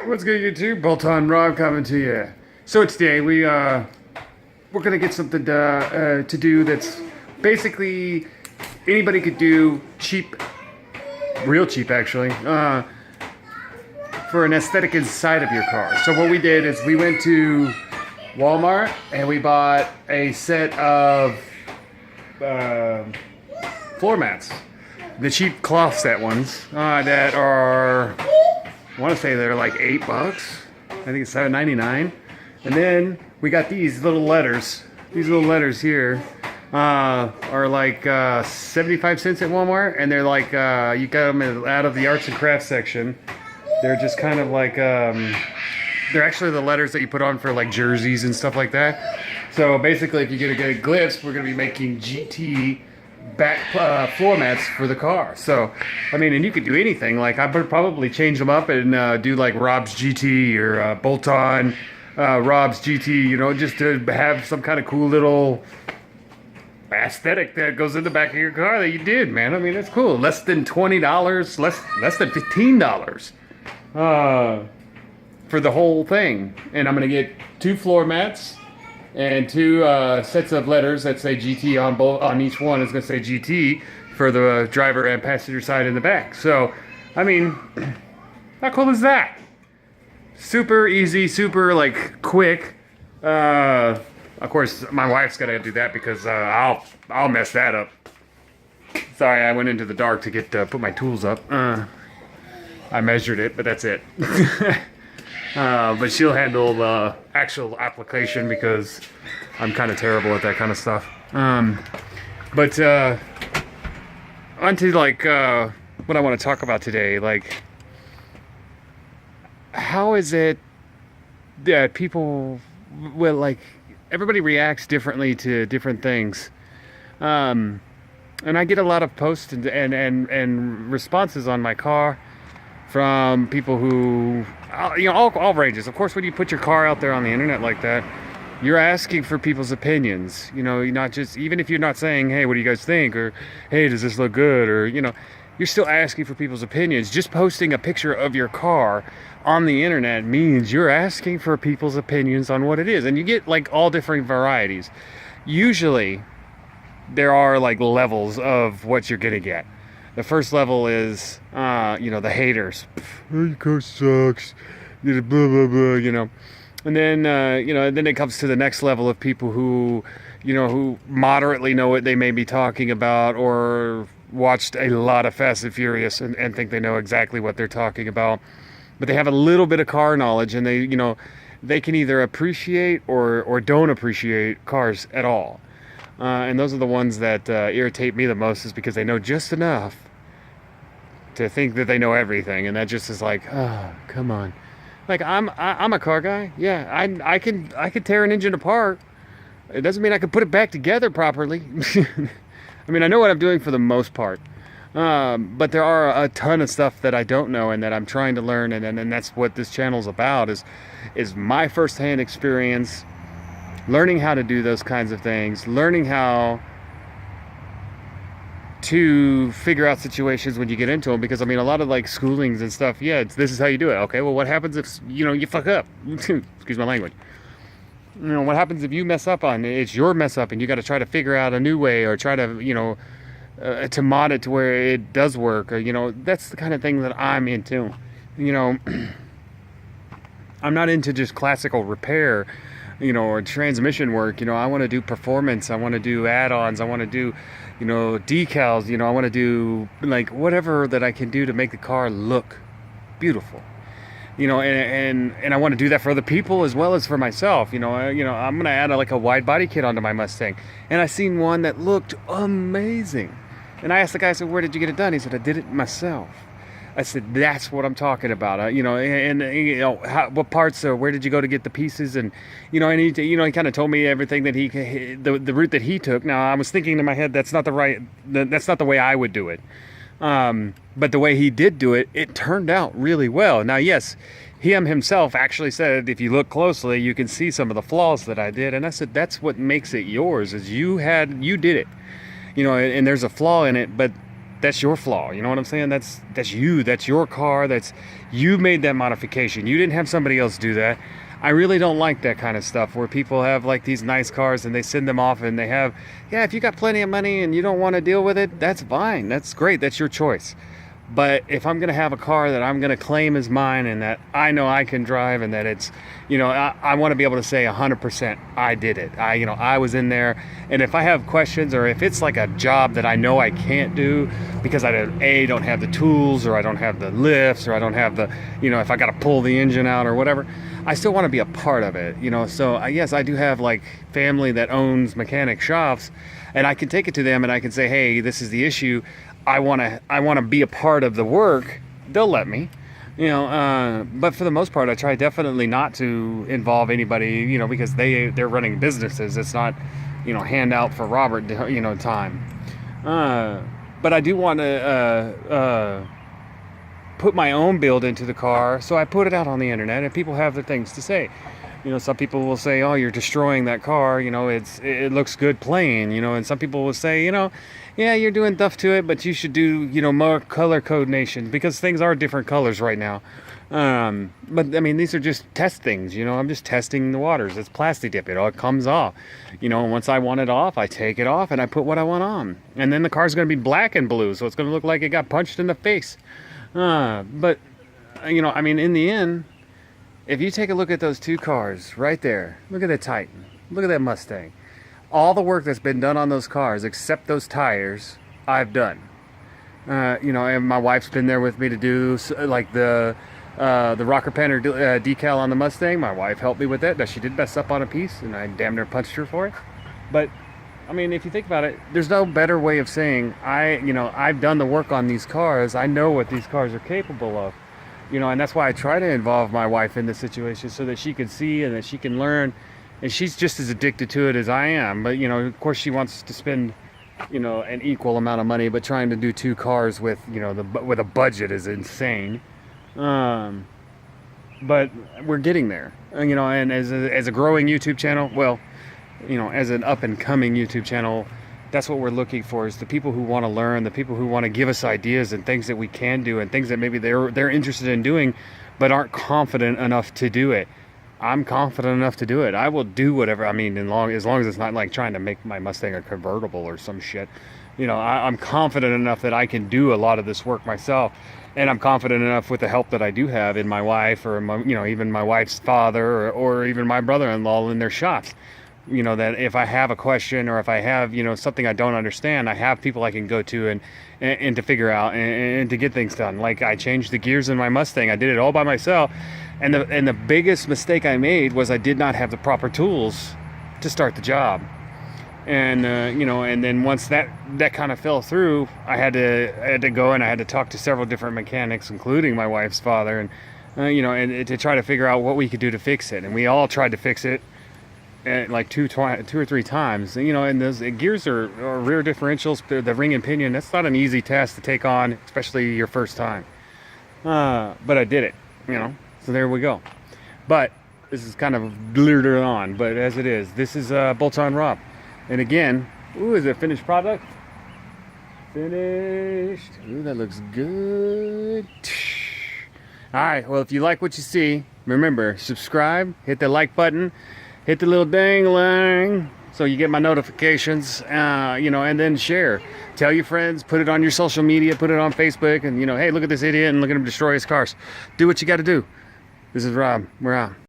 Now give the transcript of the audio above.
What's good, YouTube? Bolt-on Rob coming to you. So today we're gonna get something to do that's basically anybody could do, cheap, real cheap actually, for an aesthetic inside of your car. So what we did is we went to Wal-Mart and we bought a set of floor mats, the cheap cloth set ones that are. I want to say they're like $8. I think it's $7.99. And then we got these little letters. These little letters here are like 75 cents at Walmart, and they're like you got them out of the arts and crafts section. They're just kind of like they're actually the letters that you put on for like jerseys and stuff like that. So basically, if you get a good glimpse, we're gonna be making GT back floor mats for the car. So I mean, and you could do anything. Like I would probably change them up and do like Rob's GT or bolt-on Rob's GT, you know, just to have some kind of cool little aesthetic that goes in the back of your car that you did, man. I mean, that's cool. Less than $20, less than $15 for the whole thing. And I'm gonna get 2 floor mats and 2 sets of letters that say GT on both. On each one is going to say GT for the driver and passenger side in the back. So, I mean, how cool is that? Super easy, super like quick. Of course, my wife's got to do that because I'll mess that up. Sorry, I went into the dark to get put my tools up. I measured it, but that's it. But she'll handle the actual application because I'm kind of terrible at that kind of stuff. But onto like what I want to talk about today. Like, how is it that people, well, like everybody reacts differently to different things, and I get a lot of posts and responses on my car from people who, you know, all ranges. Of course, when you put your car out there on the internet like that, you're asking for people's opinions. You know, you're not just, even if you're not saying, hey, what do you guys think? Or, hey, does this look good? Or, you know, you're still asking for people's opinions. Just posting a picture of your car on the internet means you're asking for people's opinions on what it is. And you get like all different varieties. Usually, there are like levels of what you're gonna get. The first level is, you know, the haters. Oh, your car sucks. Blah, blah, blah, you know. And then, you know, then it comes to the next level of people who, you know, who moderately know what they may be talking about or watched a lot of Fast and Furious and think they know exactly what they're talking about. But they have a little bit of car knowledge and they, you know, they can either appreciate or don't appreciate cars at all. And those are the ones that irritate me the most, is because they know just enough to think that they know everything, and that just is like, oh, come on. Like I'm a car guy. Yeah, I can tear an engine apart. It doesn't mean I can put it back together properly. I mean, I know what I'm doing for the most part, but there are a ton of stuff that I don't know and that I'm trying to learn, and that's what this channel's about. Is my firsthand experience. Learning how to do those kinds of things, learning how to figure out situations when you get into them, because I mean, a lot of like schoolings and stuff, yeah, this is how you do it. Okay, well, what happens if, you know, you fuck up? Excuse my language. You know, what happens if you mess up on it? It's your mess up and you got to try to figure out a new way, or try to, you know, to mod it to where it does work, or, you know, that's the kind of thing that I'm into. You know, I'm not into just classical repair, you know, or transmission work. You know, I want to do performance, I want to do add-ons, I want to do, you know, decals, you know, I want to do like whatever that I can do to make the car look beautiful, you know, and I want to do that for other people as well as for myself. You know, I'm gonna add like a wide body kit onto my Mustang, and I seen one that looked amazing, and I asked the guy, I said, where did you get it done? He said, I did it myself. I said, that's what I'm talking about. You know, and you know, what parts, where did you go to get the pieces? And, you know, and he, you know, he kind of told me everything that the route that he took. Now, I was thinking in my head, that's not the way I would do it. But the way he did do it, it turned out really well. Now, yes, himself actually said, if you look closely, you can see some of the flaws that I did. And I said, that's what makes it yours, is you did it. You know, and there's a flaw in it, but that's your flaw. You know what I'm saying? That's you. That's your car. That's you made that modification. You didn't have somebody else do that. I really don't like that kind of stuff where people have like these nice cars and they send them off and they have, yeah, if you got plenty of money and you don't want to deal with it, that's fine. That's great. That's your choice. But if I'm going to have a car that I'm going to claim as mine and that I know I can drive and that it's, I want to be able to say 100% I did it. I was in there. And if I have questions or if it's like a job that I know I can't do because I don't have the tools or I don't have the lifts or I don't have the, if I got to pull the engine out or whatever, I still want to be a part of it, So yes, I do have like family that owns mechanic shops and I can take it to them and I can say, hey, this is the issue. I want to be a part of the work. They'll let me, but for the most part, I try definitely not to involve anybody, because they're running businesses. It's not, handout for Robert, time. But I do want to put my own build into the car, so I put it out on the internet, and people have their things to say. Some people will say, oh, you're destroying that car, it looks good plain, and some people will say, yeah, you're doing stuff to it, but you should do, more color coordination because things are different colors right now. But I mean, these are just test things, I'm just testing the waters. It's plastic dip, it comes off, once I want it off, I take it off and I put what I want on. And then the car's going to be black and blue, so it's going to look like it got punched in the face. But, I mean, in the end, if you take a look at those two cars right there, look at that Titan, look at that Mustang. All the work that's been done on those cars, except those tires, I've done. And my wife's been there with me to do like the rocker panner decal on the Mustang. My wife helped me with that. Now, she did mess up on a piece, and I damn near punched her for it. But I mean, if you think about it, there's no better way of saying I've done the work on these cars. I know what these cars are capable of. And that's why I try to involve my wife in this situation so that she can see and that she can learn. And she's just as addicted to it as I am. But, of course she wants to spend, an equal amount of money, but trying to do two cars with, with a budget is insane. But we're getting there, and as a growing YouTube channel, well, as an up and coming YouTube channel, that's what we're looking for, is the people who want to learn, the people who want to give us ideas and things that we can do and things that maybe they're interested in doing, but aren't confident enough to do it. I'm confident enough to do it. I will do whatever. I mean, as long as it's not like trying to make my Mustang a convertible or some shit. I'm confident enough that I can do a lot of this work myself. And I'm confident enough with the help that I do have in my wife or, even my wife's father or even my brother-in-law in their shops. That if I have a question or if I have, something I don't understand, I have people I can go to and to figure out and to get things done. Like I changed the gears in my Mustang. I did it all by myself. And the biggest mistake I made was I did not have the proper tools to start the job. And, and then once that kind of fell through, I had to go and I had to talk to several different mechanics, including my wife's father, and, and to try to figure out what we could do to fix it. And we all tried to fix it. Like two or three times, and those gears are rear differentials, the ring and pinion. That's not an easy task to take on, especially your first time. But I did it, so there we go. But this is kind of blurred on, but as it is, this is Bolts on Rob. And again, ooh, is it a finished product? Finished. Ooh, that looks good. All right, well, if you like what you see, remember, subscribe, hit the like button, hit the little ding-lang so you get my notifications, and then share. Tell your friends, put it on your social media, put it on Facebook, and, hey, look at this idiot and look at him destroy his cars. Do what you got to do. This is Rob. We're out.